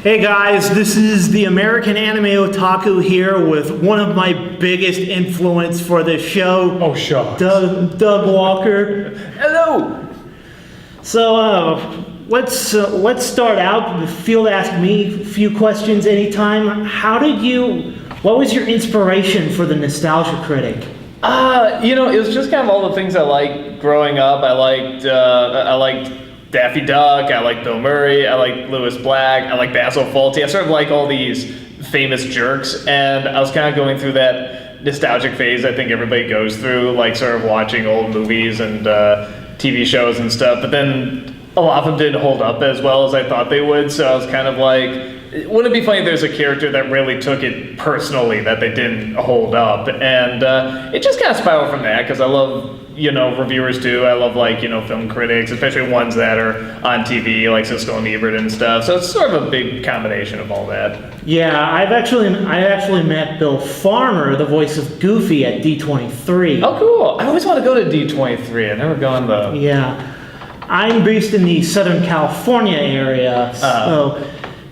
Hey guys, this is the American Anime Otaku here with one of my biggest influence for this show. Oh, sure. Doug Walker. Hello. So let's start out. Feel to ask me a few questions anytime. What was your inspiration for the Nostalgia Critic? It was just kind of all the things I liked growing up. I liked Daffy Duck, I like Bill Murray, I like Lewis Black, I like Basil Fawlty. I sort of like all these famous jerks, and I was kind of going through that nostalgic phase I think everybody goes through, like sort of watching old movies and TV shows and stuff, but then a lot of them didn't hold up as well as I thought they would, so I was kind of like, wouldn't it be funny if there's a character that really took it personally that they didn't hold up? And it just kind of spiraled from that, because I love reviewers too. I love film critics, especially ones that are on TV like Siskel and Ebert and stuff. So it's sort of a big combination of all that. Yeah, I actually met Bill Farmer, the voice of Goofy, at D23. Oh, cool! I always want to go to D23. I've never gone though. Yeah, I'm based in the Southern California area, so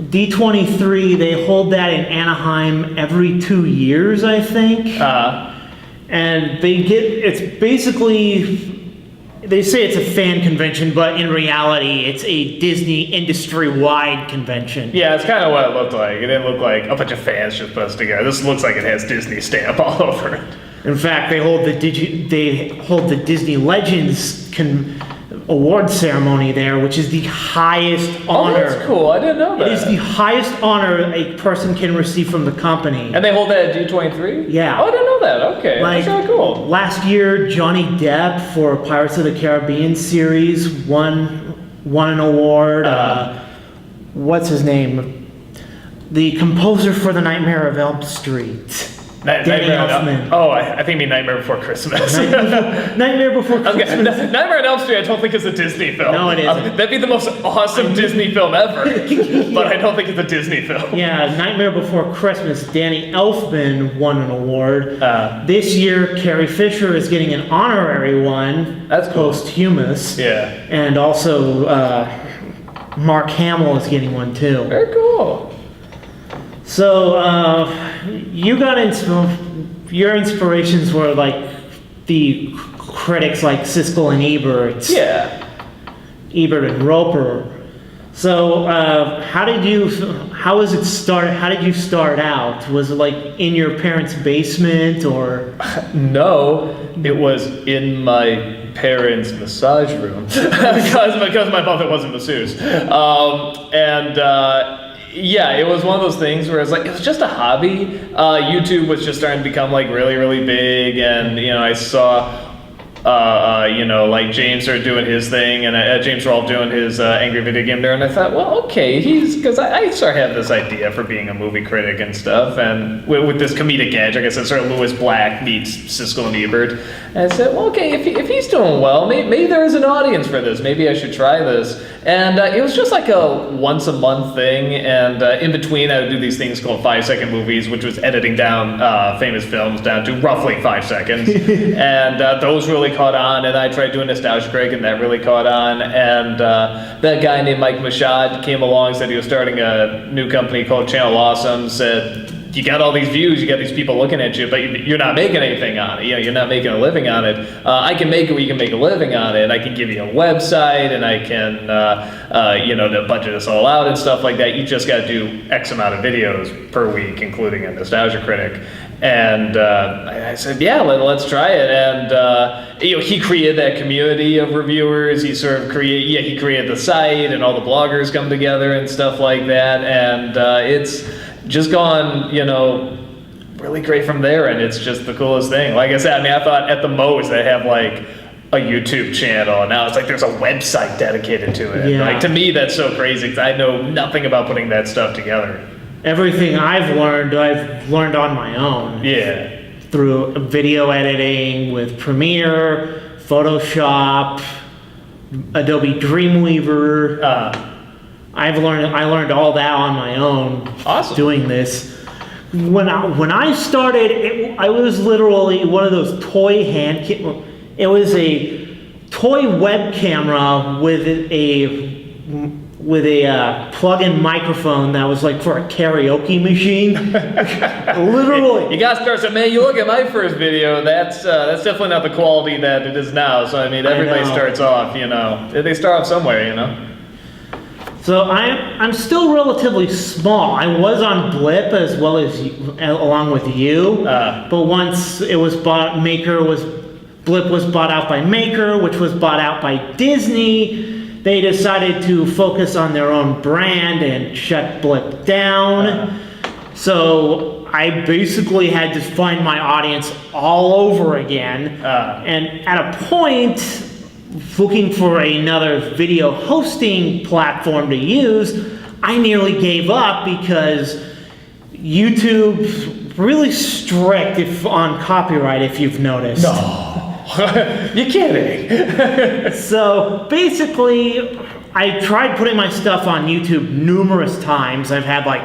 D23 they hold that in Anaheim every 2 years, I think. And it's basically, they say it's a fan convention, but in reality, it's a Disney industry-wide convention. Yeah, it's kind of what it looked like. It didn't look like a bunch of fans just put us together. This looks like it has Disney stamp all over it. In fact, they hold the Disney Legends award ceremony there, which is the highest honor. Oh, that's cool. I didn't know that. It is the highest honor a person can receive from the company. And they hold that at D23? Yeah. Oh, I didn't know that. Okay. Like, that's really cool. Last year, Johnny Depp for Pirates of the Caribbean series won an award. What's his name? The composer for The Nightmare of Elm Street. Danny Elfman. I think you mean Nightmare Before Christmas. Nightmare Before Christmas. Okay. Nightmare on Elm Street I don't think is a Disney film. No, it isn't. That'd be the most awesome Disney film ever, but I don't think it's a Disney film. Yeah, Nightmare Before Christmas, Danny Elfman won an award. This year, Carrie Fisher is getting an honorary one. That's cool. Posthumous. Yeah. And also, Mark Hamill is getting one too. Very cool. So, you got your inspirations were like the critics like Siskel and Ebert. Yeah. Ebert and Roper. So, how did you start out? Was it like in your parents' basement or? No, it was in my parents' massage room because my mother was a masseuse. Yeah, it was one of those things where it was just a hobby. YouTube was just starting to become like really, really big, and I saw like James started doing his thing, and James Rolfe doing his Angry Video Game there, and I thought, well, okay, because I started having this idea for being a movie critic and stuff, and with this comedic edge, like I said, sort of Lewis Black meets Siskel and Ebert, and I said, well, okay, if he's doing well, maybe there is an audience for this, maybe I should try this, and it was just like a once-a-month thing, and in between I would do these things called 5-second movies, which was editing down famous films down to roughly 5 seconds, and those really caught on, and I tried doing Nostalgia Critic, and that really caught on, and that guy named Mike Mashad came along, said he was starting a new company called Channel Awesome, said, you got all these views, you got these people looking at you, but you're not making anything on it. You're not making a living on it. I can make it where you can make a living on it. I can give you a website, and I can, to budget us all out and stuff like that. You just got to do X amount of videos per week, including a Nostalgia Critic. And I said, yeah, let's try it. And he created that community of reviewers. He sort of created the site, and all the bloggers come together and stuff like that. And it's just gone, really great from there. And it's just the coolest thing. Like I said, I thought at the most they have like a YouTube channel, and now it's like there's a website dedicated to it. Yeah. Like, to me, that's so crazy because I know nothing about putting that stuff together. Everything I've learned on my own. Yeah. Through video editing with Premiere, Photoshop, Adobe Dreamweaver. I learned all that on my own. Awesome. Doing this. When I started, I was literally one of those toy it was a toy web camera with a with a plug-in microphone that was like for a karaoke machine. Literally. You gotta start. So, man, you look at my first video. That's definitely not the quality that it is now. So, I mean, everybody starts off. They start off somewhere. So I'm still relatively small. I was on Blip as well as along with you, but once it was bought, Blip was bought out by Maker, which was bought out by Disney. They decided to focus on their own brand and shut Blip down. So I basically had to find my audience all over again. And at a point, looking for another video hosting platform to use, I nearly gave up because YouTube's really strict on copyright, if you've noticed. No, you're kidding. So basically, I tried putting my stuff on YouTube numerous times. I've had like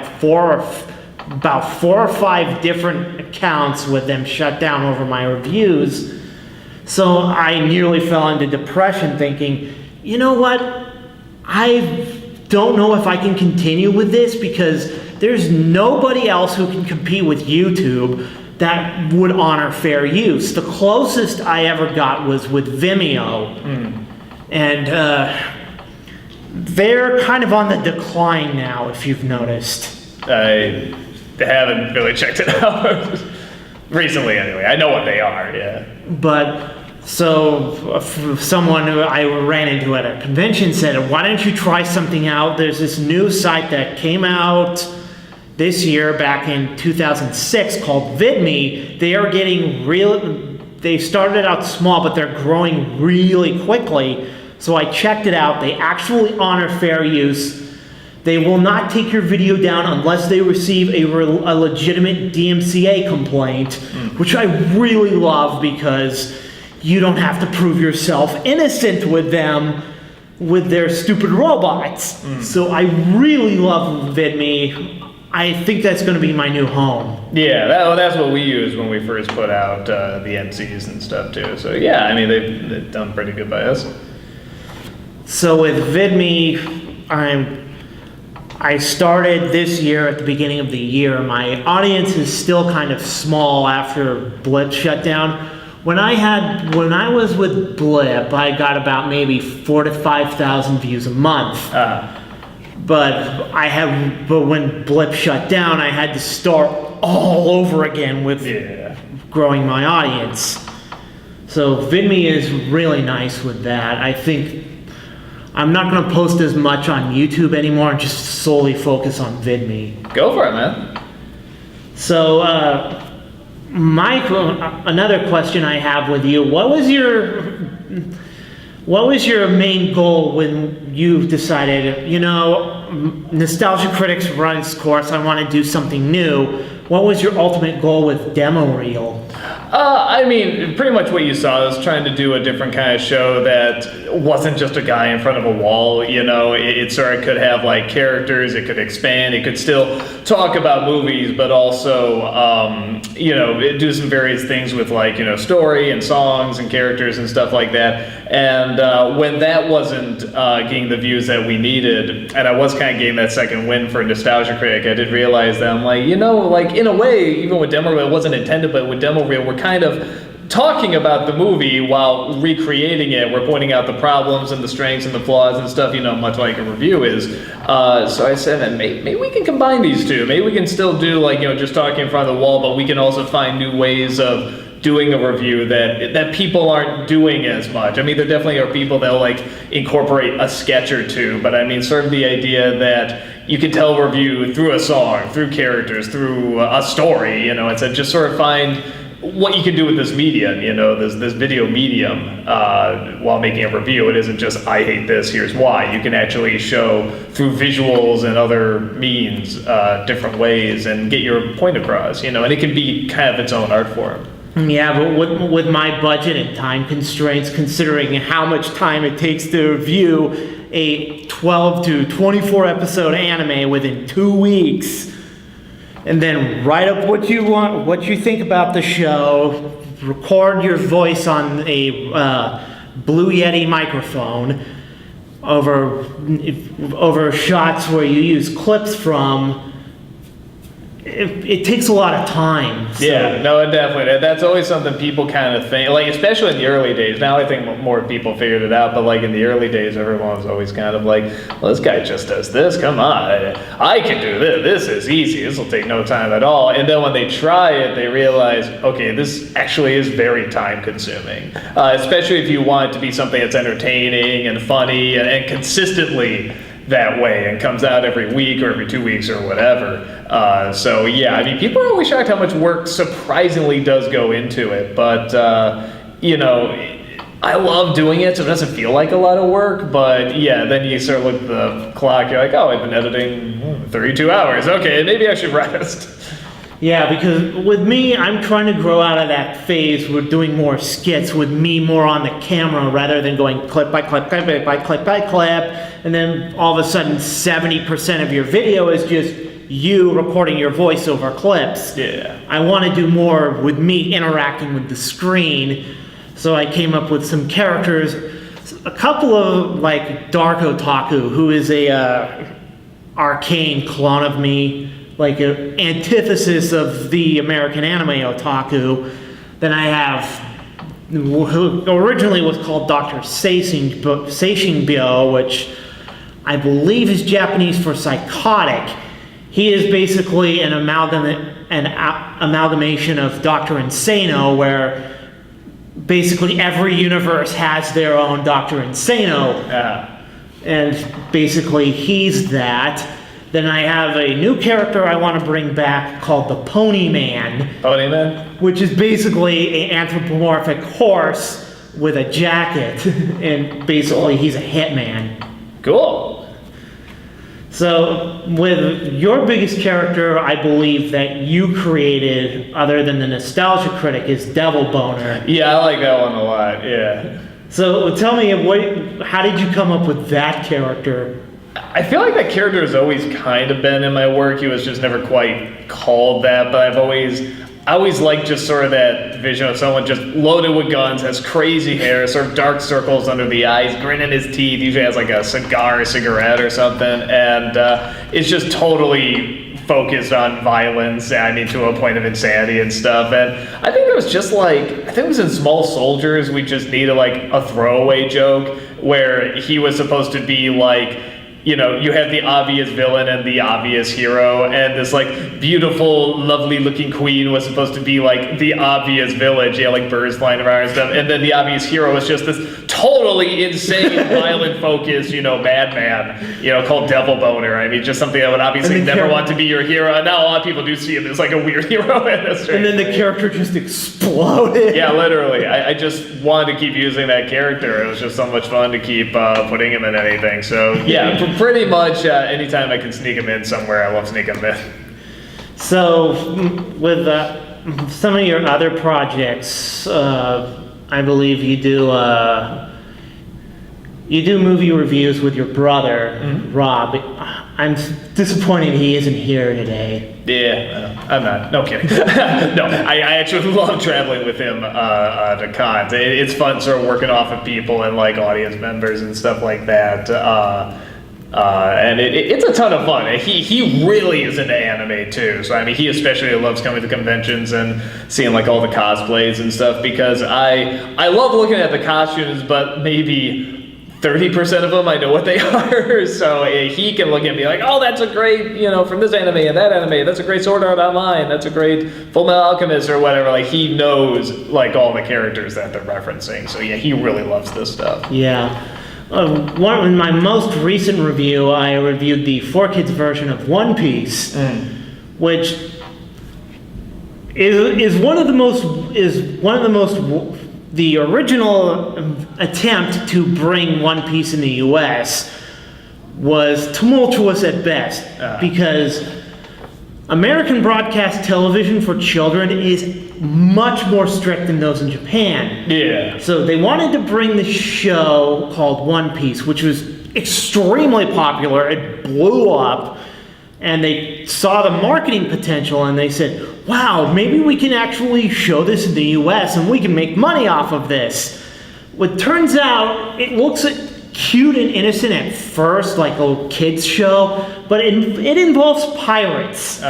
about 4 or 5 different accounts with them shut down over my reviews. So I nearly fell into depression thinking, you know what, I don't know if I can continue with this because there's nobody else who can compete with YouTube that would honor fair use. The closest I ever got was with Vimeo. And they're kind of on the decline now, if you've noticed. I haven't really checked it out. Recently, anyway. I know what they are, yeah. But, so, someone who I ran into at a convention said, why don't you try something out? There's this new site that came out this year, back in 2006, called VidMe. They are getting they started out small, but they're growing really quickly. So I checked it out. They actually honor fair use. They will not take your video down unless they receive a legitimate DMCA complaint, which I really love because you don't have to prove yourself innocent with them with their stupid robots. So I really love VidMe. I think that's going to be my new home. Yeah, that's what we use when we first put out the NCs and stuff too. So yeah, I mean, they've done pretty good by us. So with VidMe, I started this year at the beginning of the year. My audience is still kind of small after Blip shut down. When I was with Blip, I got about maybe 4,000 to 5,000 views a month. But when Blip shut down, I had to start all over again with growing my audience. So VidMe is really nice with that. I think I'm not going to post as much on YouTube anymore and just solely focus on VidMe. Go for it, man. So, another question I have with you, what was your main goal when you decided, Nostalgia Critics run its course, I want to do something new? What was your ultimate goal with Demo Reel? I mean, pretty much what you saw. I was trying to do a different kind of show that wasn't just a guy in front of a wall, It sort of could have, like, characters, it could expand, it could still talk about movies, but also, do some various things with, like, story and songs and characters and stuff like that. And when that wasn't getting the views that we needed, and I was kind of getting that second win for Nostalgia Critic, I did realize that I'm like, in a way, even with Demo Reel, it wasn't intended, but with Demo Reel, we're kind of talking about the movie while recreating it. We're pointing out the problems and the strengths and the flaws and stuff, much like a review is. So I said, man, maybe we can combine these two. Maybe we can still do, like, just talking in front of the wall, but we can also find new ways of doing a review that people aren't doing as much. I mean, there definitely are people that'll, like, incorporate a sketch or two, but I mean, sort of the idea that you can tell a review through a song, through characters, through a story, it's a just sort of find what you can do with this medium, this video medium, while making a review. It isn't just, I hate this, here's why. You can actually show through visuals and other means, different ways, and get your point across, and it can be kind of its own art form. Yeah, but with my budget and time constraints, considering how much time it takes to review a 12 to 24 episode anime within 2 weeks, and then write up what you want, what you think about the show, record your voice on a Blue Yeti microphone, over shots where you use clips from, it takes a lot of time. So. Yeah, no, definitely. That's always something people kind of think, like, especially in the early days. Now I think more people figured it out, but like in the early days, everyone was always kind of like, well, this guy just does this, come on, I can do this is easy, this will take no time at all. And then when they try it, they realize, okay, this actually is very time consuming, especially if you want it to be something that's entertaining and funny and consistently that way and comes out every week or every 2 weeks or whatever. So yeah, I mean, people are always shocked how much work surprisingly does go into it, but you know, I love doing it, so it doesn't feel like a lot of work, but yeah, then you sort of look at the clock, you're like, oh, I've been editing 32 hours, okay, maybe I should rest. Yeah, because with me, I'm trying to grow out of that phase. We're doing more skits with me more on the camera rather than going clip by clip, clip by clip by clip, and then all of a sudden 70% of your video is just you recording your voiceover clips. Yeah. I want to do more with me interacting with the screen, so I came up with some characters. A couple of, like, Dark Otaku, who is a arcane clone of me, like an antithesis of the American anime otaku. Then I have, who originally was called Dr. Seishingbyo, which I believe is Japanese for psychotic. He is basically an amalgamation of Dr. Insano, where basically every universe has their own Dr. Insano. And basically he's that. Then I have a new character I want to bring back called the Pony Man. Pony Man? Which is basically an anthropomorphic horse with a jacket. And basically he's a hitman. Cool. So with your biggest character, I believe that you created, other than the Nostalgia Critic, is Devil Boner. Yeah, I like that one a lot, yeah. So tell me, how did you come up with that character? I feel like that character has always kind of been in my work. He was just never quite called that, but I always liked just sort of that vision of someone just loaded with guns, has crazy hair, sort of dark circles under the eyes, grinning his teeth, usually has like a cigarette or something, and it's just totally focused on violence, I mean, to a point of insanity and stuff. And I think it was just like, I think it was in Small Soldiers, we just needed like a throwaway joke where he was supposed to be like, you know, you have the obvious villain and the obvious hero, and this like beautiful, lovely looking queen was supposed to be like the obvious village, yeah, like birds flying around and stuff, and then the obvious hero was just this totally insane, violent focused, you know, madman, you know, called Devil Boner. I mean, just something that would obviously never want to be your hero, and now a lot of people do see him as like a weird hero in this. And then the character just exploded. Yeah, literally. I just wanted to keep using that character. It was just so much fun to keep putting him in anything. So yeah, pretty much anytime I can sneak him in somewhere, I love sneaking him in. So with some of your other projects, I believe you do movie reviews with your brother, Rob. I'm disappointed he isn't here today. Yeah, I'm not. No kidding. No, I actually love traveling with him to cons. It's fun sort of working off of people and like audience members and stuff like that. And it's a ton of fun. He really is into anime too. So I mean, he especially loves coming to conventions and seeing like all the cosplays and stuff, because I love looking at the costumes, but maybe 30% of them I know what they are. So he can look at me like, oh, that's a great, you know, from this anime and that anime, that's a great Sword Art Online, that's a great Full Metal Alchemist or whatever. Like he knows like all the characters that they're referencing. So yeah, he really loves this stuff. Yeah. In my most recent review, I reviewed the 4Kids version of One Piece, which is one of the most the original attempt to bring One Piece in the U.S. was tumultuous at best, because American broadcast television for children is much more strict than those in Japan. Yeah. So they wanted to bring this show called One Piece, which was extremely popular. It blew up, and they saw the marketing potential, and they said, wow, maybe we can actually show this in the US and we can make money off of this. What turns out, it looks cute and innocent at first, like a kids show, but it involves pirates.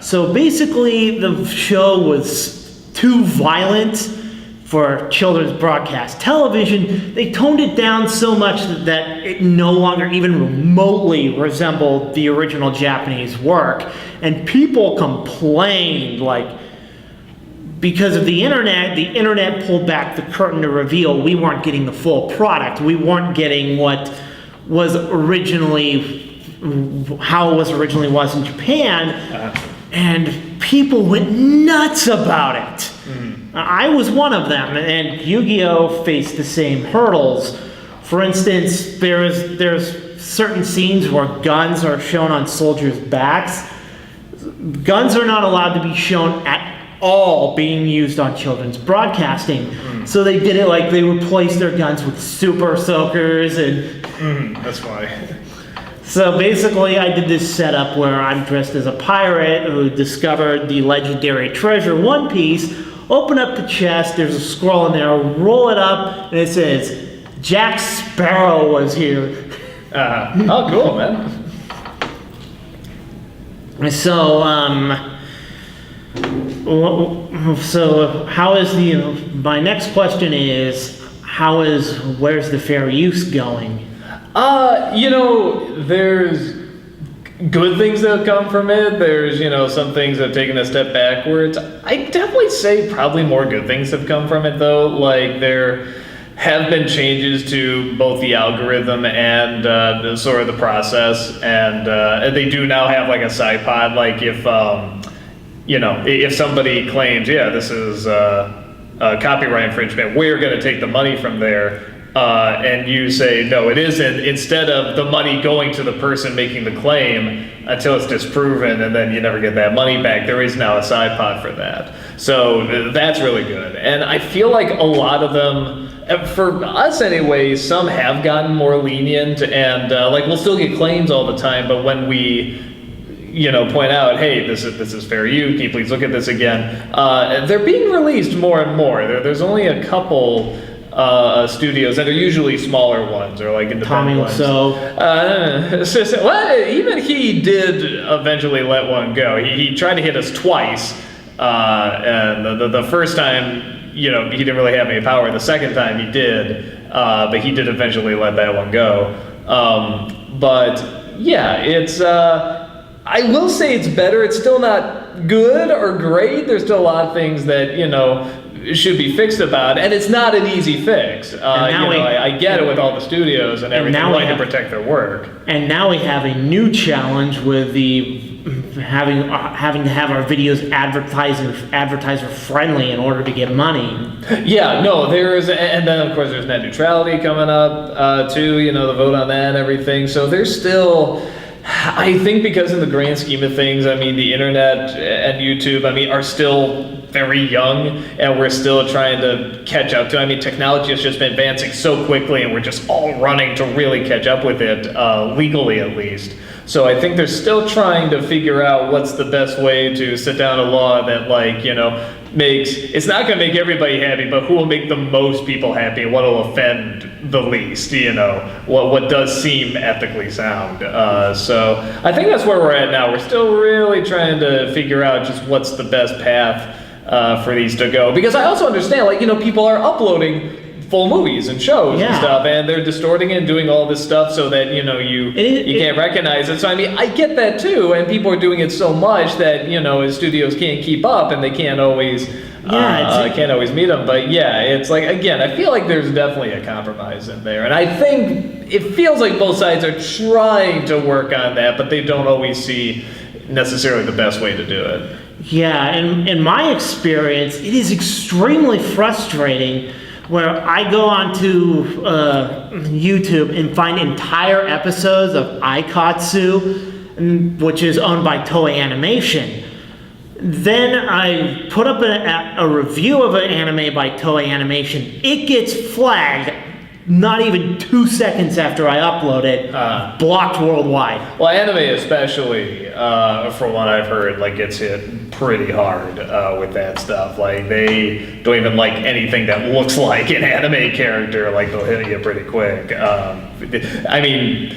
So basically, the show was too violent for children's broadcast television. They toned it down so much that it no longer even remotely resembled the original Japanese work, and people complained, like, because of the internet pulled back the curtain to reveal we weren't getting the full product. We weren't getting what was originally, how it was originally was in Japan, and people went nuts about it. I was one of them, and Yu-Gi-Oh! Faced the same hurdles. For instance, there's certain scenes where guns are shown on soldiers' backs. Guns are not allowed to be shown at all being used on children's broadcasting. So they did it like they replaced their guns with super soakers and... That's funny. So basically I did this setup where I'm dressed as a pirate who discovered the legendary treasure One Piece. Open up the chest, there's a scroll in there, roll it up, and it says, Jack Sparrow was here. Oh, cool, man. So how is my next question is, where's the fair use going? There's good things that have come from it. There's, some things that have taken a step backwards. I definitely say probably more good things have come from it, though. Like, there have been changes to both the algorithm and sort of the process. And they do now have, like, a side pod. Like, if somebody claims, this is a copyright infringement, we're going to take the money from there. And you say, no, it isn't, instead of the money going to the person making the claim until it's disproven, and then you never get that money back, there is now a side pot for that. So that's really good. And I feel like a lot of them, for us anyway, some have gotten more lenient, and we'll still get claims all the time, but when we point out, hey, this is fair use, can you please look at this again, they're being released more and more. There's only a couple studios that are usually smaller ones or like independent ones. Well, even he did eventually let one go. He tried to hit us twice, and the first time, he didn't really have any power. The second time he did, but he did eventually let that one go. But yeah, it's. I will say it's better. It's still not good or great. There's still a lot of things that should be fixed about, and it's not an easy fix. I get it with all the studios and everything, wanting to protect their work. And now we have a new challenge with the having to have our videos advertiser friendly in order to get money. Yeah, no, and then of course there's net neutrality coming up too. The vote on that and everything. So there's still. I think because in the grand scheme of things, the internet and YouTube, are still very young, and we're still trying to catch up to. Technology has just been advancing so quickly, and we're just all running to really catch up with it, legally at least. So I think they're still trying to figure out what's the best way to sit down a law that, it's not going to make everybody happy, but who will make the most people happy, and what will offend the least, what does seem ethically sound. So I think that's where we're at now. We're still really trying to figure out just what's the best path for these to go. Because I also understand, people are uploading full movies and shows and stuff, and they're distorting it and doing all this stuff so that you can't recognize it. So I get that too, and people are doing it so much that studios can't keep up, and they can't always meet them. But yeah, it's like, again, I feel like there's definitely a compromise in there, and I think it feels like both sides are trying to work on that, but they don't always see necessarily the best way to do it. Yeah, and in my experience, it is extremely frustrating where I go onto YouTube and find entire episodes of Aikatsu, which is owned by Toei Animation. Then I put up a review of an anime by Toei Animation. It gets flagged not even 2 seconds after I upload it, blocked worldwide. Well, anime especially, from what I've heard, gets hit pretty hard with that stuff. They don't even like anything that looks like an anime character. They'll hit you pretty quick. I mean,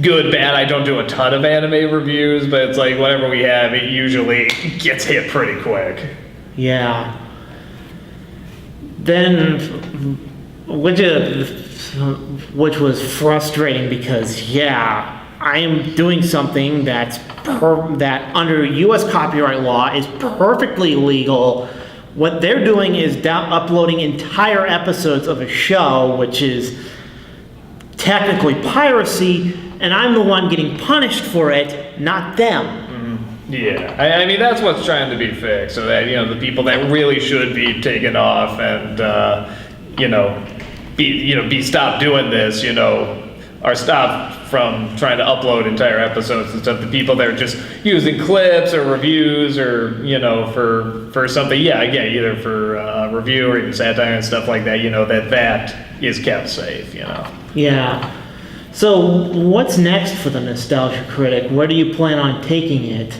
good, bad. I don't do a ton of anime reviews, but it's like whenever we have, it usually gets hit pretty quick. Yeah. Then, which was frustrating because, yeah, I am doing something that under U.S. copyright law is perfectly legal. What they're doing is uploading entire episodes of a show, which is technically piracy, and I'm the one getting punished for it, not them. Yeah, I mean that's what's trying to be fixed, so that the people that really should be taken off and be stopped doing this, are stopped from trying to upload entire episodes and stuff. The people that are just using clips or reviews or for something, either for review or even satire and stuff like that, that is kept safe. Yeah. So what's next for the Nostalgia Critic? Where do you plan on taking it?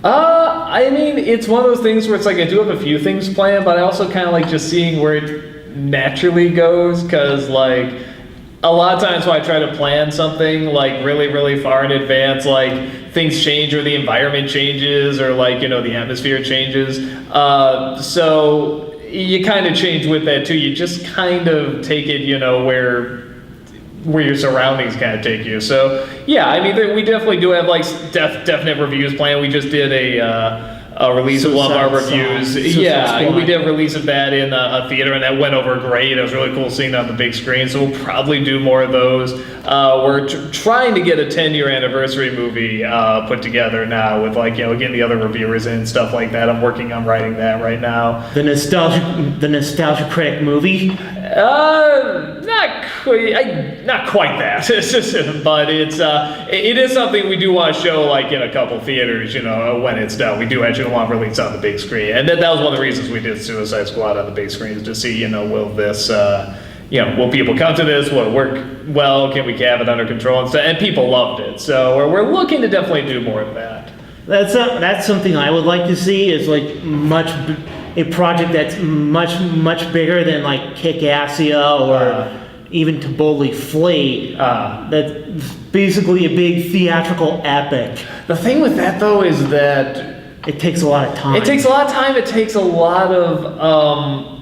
I mean, it's one of those things where it's like I do have a few things planned, but I also kind of like just seeing where it naturally goes, because like a lot of times when I try to plan something like really, really far in advance, like things change or the environment changes or like, the atmosphere changes. So you kind of change with that too. You just kind of take it, where your surroundings kind of take you. So yeah, I mean, we definitely do have like definite reviews planned. We just did a release of one of our reviews. We did a release of that in a theater, and that went over great. It was really cool seeing that on the big screen. So we'll probably do more of those. We're trying to get a 10-year anniversary movie put together now with like getting the other reviewers in and stuff like that. I'm working on writing that right now. The Nostalgia Critic movie. Not quite that, but it is something we do want to show like in a couple theaters, when it's done. We do actually want to release on the big screen, and that was one of the reasons we did Suicide Squad on the big screen, is to see, will this, will people come to this? Will it work well? Can we have it under control and stuff? And people loved it, so we're looking to definitely do more of that. That's something I would like to see, is like a project that's much bigger than like Kick-Assia or even To Boldly Flee. That's basically a big theatrical epic. The thing with that though is that it takes a lot of time. It takes a lot of time. It takes a lot of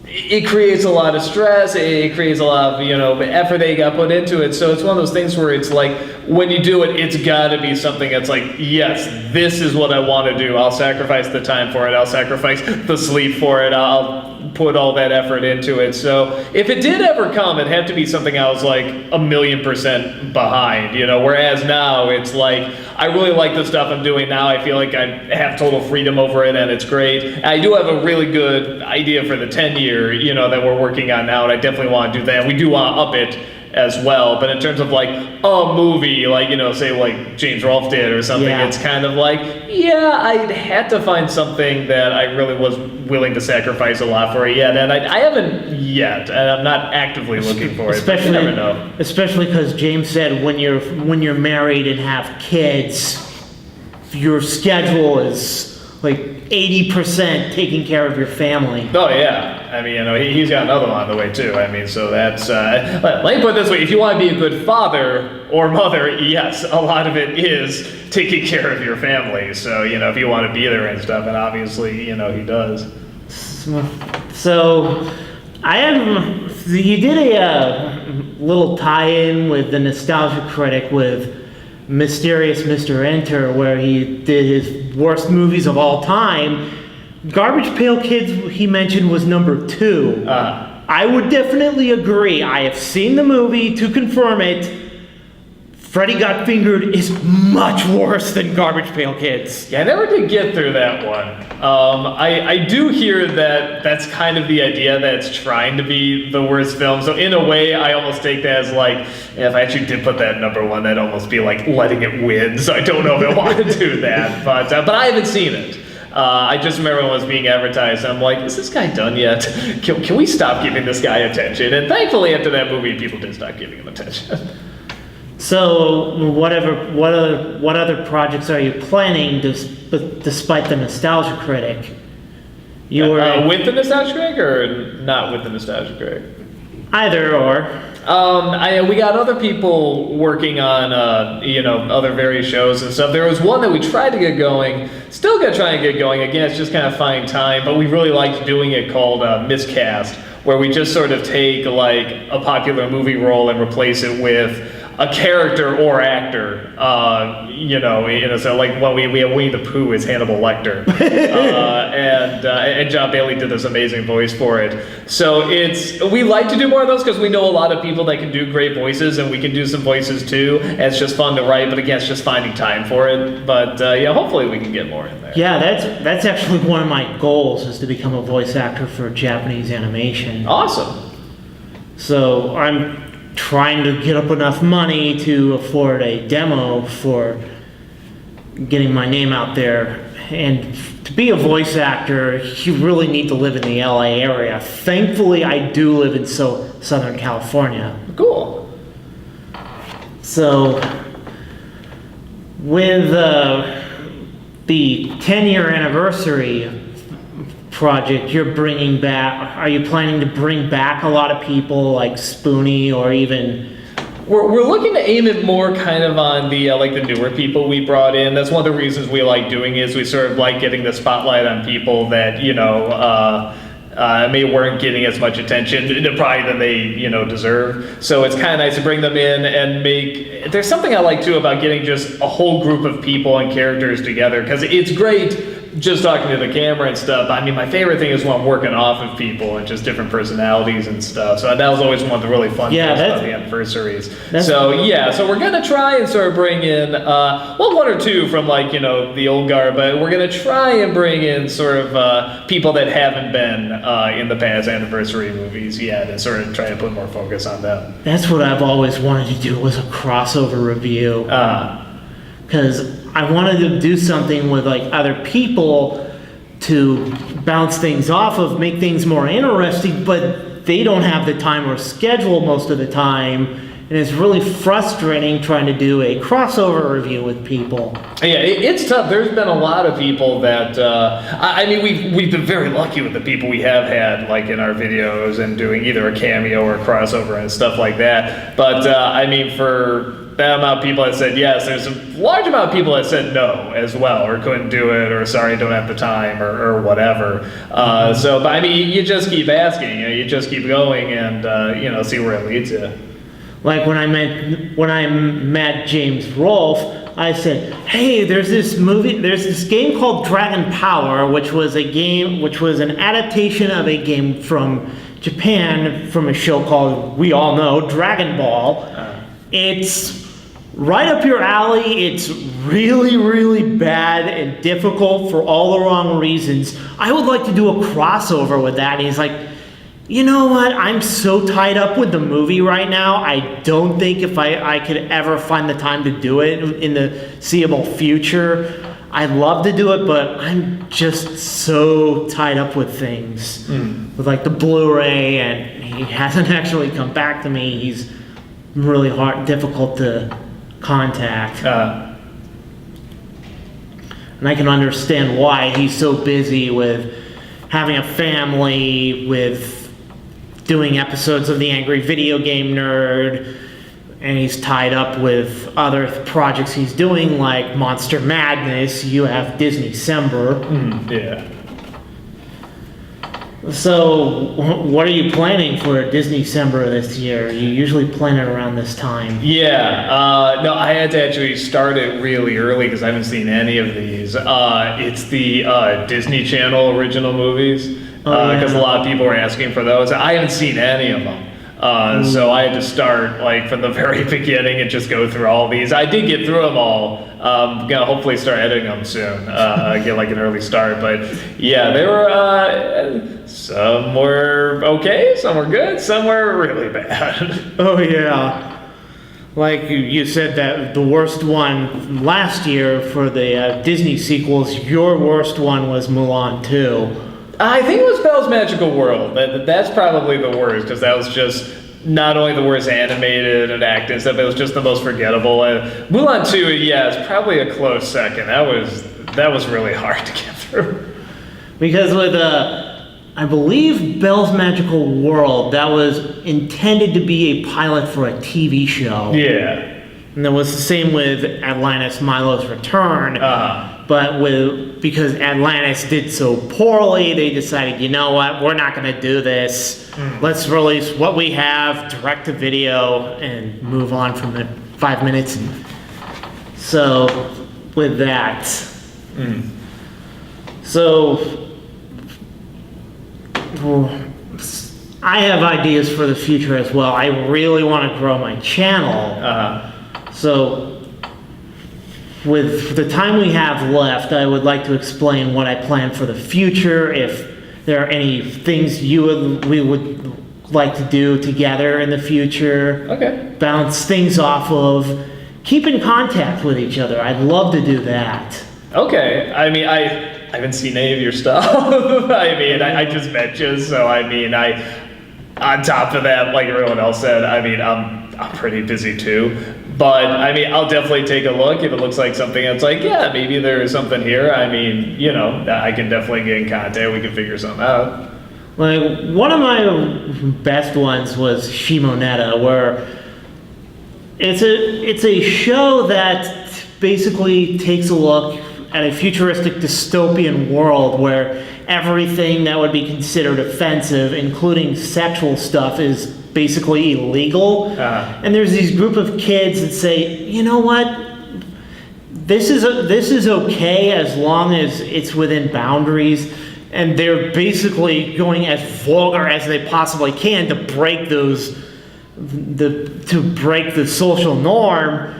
it creates a lot of stress. It creates a lot of effort that you got put into it. So it's one of those things where it's like when you do it, it's got to be something that's like, yes, this is what I want to do. I'll sacrifice the time for it. I'll sacrifice the sleep for it. I'll put all that effort into it. So if it did ever come, it'd have to be something I was like 1,000,000% behind. Whereas now it's like I really like the stuff I'm doing now. I feel like I have total freedom over it, and it's great. I do have a really good idea for the 10-year, that we're working on now, and I definitely want to do that. We do want to up it as well, but in terms of like a movie, like say like James Rolfe did or something, it's kind of like, I'd had to find something that I really was willing to sacrifice a lot for it yet, and I haven't yet, and I'm not actively looking for it. But you never know. Especially because James said when you're married and have kids, your schedule is like 80% taking care of your family. Oh yeah, I mean, he's got another one on the way too. I mean, so that's let me put it this way: if you want to be a good father or mother, yes, a lot of it is taking care of your family. So if you want to be there and stuff, and obviously he does. So you did a little tie-in with the Nostalgia Critic with Mysterious Mr. Enter, where he did his worst movies of all time. Garbage Pail Kids, he mentioned, was number 2. I would definitely agree. I have seen the movie to confirm it. Freddy Got Fingered is much worse than Garbage Pail Kids. Yeah, I never did get through that one. I do hear that that's kind of the idea, that it's trying to be the worst film. So in a way, I almost take that as like, if I actually did put that number 1, that'd almost be like letting it win. So I don't know if I want to do that, but I haven't seen it. I just remember when it was being advertised, and I'm like, is this guy done yet? Can we stop giving this guy attention? And thankfully, after that movie, people did stop giving him attention. So, what other projects are you planning despite the Nostalgia Critic? With the Nostalgia Critic or not with the Nostalgia Critic? Either or. We got other people working on, other various shows and stuff. There was one that we tried to get going, still gonna try and get going. Again, it's just kind of finding time, but we really liked doing it called Miscast, where we just sort of take like a popular movie role and replace it with a character or actor, so like when we have Winnie the Pooh as Hannibal Lecter, and John Bailey did this amazing voice for it. So we like to do more of those because we know a lot of people that can do great voices, and we can do some voices too. And it's just fun to write, but again, it's just finding time for it. But hopefully we can get more in there. Yeah, that's actually one of my goals, is to become a voice actor for Japanese animation. Awesome. So I'm trying to get up enough money to afford a demo for getting my name out there. And to be a voice actor, you really need to live in the LA area. Thankfully, I do live in Southern California. Cool. So with the 10-year anniversary project you're bringing back, are you planning to bring back a lot of people like Spoonie, or even... We're looking to aim it more kind of on the the newer people we brought in. That's one of the reasons we like doing it, is we sort of like getting the spotlight on people that maybe weren't getting as much attention probably than they deserve. So it's kind of nice to bring them in and make. There's something I like too about getting just a whole group of people and characters together, because it's great just talking to the camera and stuff. I mean, my favorite thing is when I'm working off of people and just different personalities and stuff. So that was always one of the really fun things about the anniversaries. So we're gonna try and sort of bring in one or two from the old guard, but we're gonna try and bring in sort of people that haven't been in the past anniversary movies yet, and sort of try to put more focus on them. That's what I've always wanted to do, was a crossover review. Because I wanted to do something with other people to bounce things off of, make things more interesting, but they don't have the time or schedule most of the time, and it's really frustrating trying to do a crossover review with people. Yeah, it's tough. There's been a lot of people that we've been very lucky with the people we have had in our videos and doing either a cameo or a crossover and stuff like that. But for that amount of people that said yes, there's a large amount of people that said no as well, or couldn't do it, or sorry, don't have the time, or whatever. But you just keep asking, you just keep going, and see where it leads you. Like when I met James Rolfe, I said, hey, there's this game called Dragon Power, which was an adaptation of a game from Japan, from a show called, we all know, Dragon Ball. It's right up your alley. It's really, really bad and difficult for all the wrong reasons. I would like to do a crossover with that. And he's like, you know what? I'm so tied up with the movie right now. I don't think if I could ever find the time to do it in the seeable future. I'd love to do it, but I'm just so tied up with things. With the Blu-ray, and he hasn't actually come back to me. He's really difficult to contact. And I can understand why. He's so busy with having a family, with doing episodes of The Angry Video Game Nerd, and he's tied up with other projects he's doing, like Monster Madness. You have Disney-cember. Yeah. So, what are you planning for Disney-cember this year? You usually plan it around this time. Yeah, no, I had to actually start it really early because I haven't seen any of these. It's the Disney Channel original movies, because a lot of people were asking for those. I haven't seen any of them. So I had to start from the very beginning and just go through all these. I did get through them all. Gonna hopefully start editing them soon. Get an early start. But yeah, they were some were okay, some were good, some were really bad. Oh yeah. Like you said, that the worst one last year for the Disney sequels, your worst one was Mulan 2. I think it was Belle's Magical World. That's probably the worst, because that was just not only the worst animated and acted and stuff, it was just the most forgettable. Mulan 2, yeah, it's probably a close second. That was really hard to get through. Because with I believe Bell's Magical World, that was intended to be a pilot for a TV show. Yeah. And that was the same with Atlantis Milo's Return. But because Atlantis did so poorly, they decided, you know what, we're not going to do this. Let's release what we have, direct to video, and move on from it 5 minutes. So, with that. So, I have ideas for the future as well. I really want to grow my channel. So, with the time we have left, I would like to explain what I plan for the future, if there are any things we would like to do together in the future. Okay. Bounce things off of. Keep in contact with each other. I'd love to do that. Okay. I mean, I haven't seen any of your stuff. I mean, I just met you, so I mean, on top of that, like everyone else said, I mean, I'm pretty busy too. But I mean, I'll definitely take a look if it looks like something that's like, yeah, maybe there is something here. I mean, you know, I can definitely get in contact. We can figure something out. Like, one of my best ones was Shimonetta, where it's a show that basically takes a look at a futuristic dystopian world where everything that would be considered offensive, including sexual stuff, is basically illegal. And there's these group of kids that say, you know what, this is okay as long as it's within boundaries, and they're basically going as vulgar as they possibly can to break the social norm.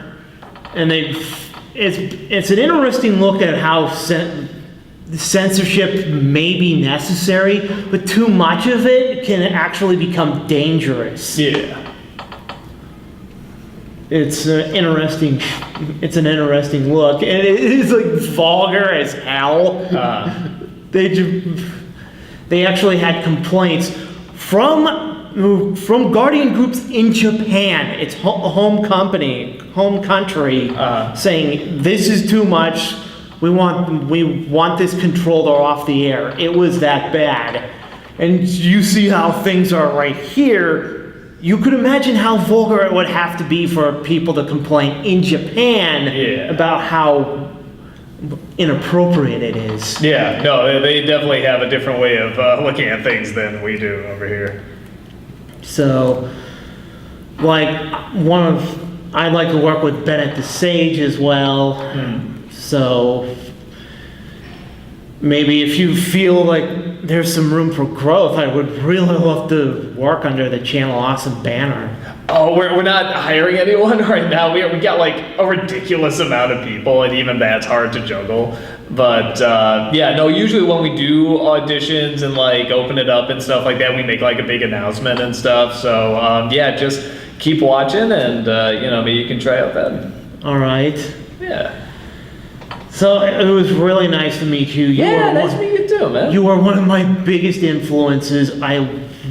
And it's an interesting look at how censorship may be necessary, but too much of it can actually become dangerous. Yeah. It's an interesting look, and it is like vulgar as hell. They actually had complaints from Guardian groups in Japan, its home country, saying this is too much. We want this controlled or off the air. It was that bad. And you see how things are right here. You could imagine how vulgar it would have to be for people to complain in Japan about how inappropriate it is. Yeah, no, they definitely have a different way of looking at things than we do over here. So, like, I'd like to work with Bennett the Sage as well. So, maybe if you feel like there's some room for growth, I would really love to work under the Channel Awesome banner. Oh, we're not hiring anyone right now. We got like a ridiculous amount of people, and even that's hard to juggle. But yeah, no, usually when we do auditions and like open it up and stuff like that, we make like a big announcement and stuff. So yeah, just keep watching, and you know, maybe you can try out then. All right. Yeah. So it was really nice to meet you. Yeah, nice to meet you too, man. You are one of my biggest influences. I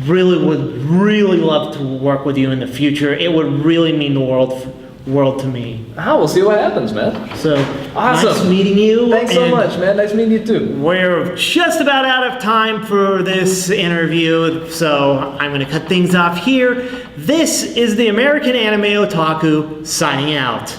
really would love to work with you in the future. It would really mean the world to me. We'll see what happens, man. So, awesome. Nice meeting you. Thanks so much, man. Nice meeting you too. We're just about out of time for this interview, so I'm going to cut things off here. This is the American Anime Otaku signing out.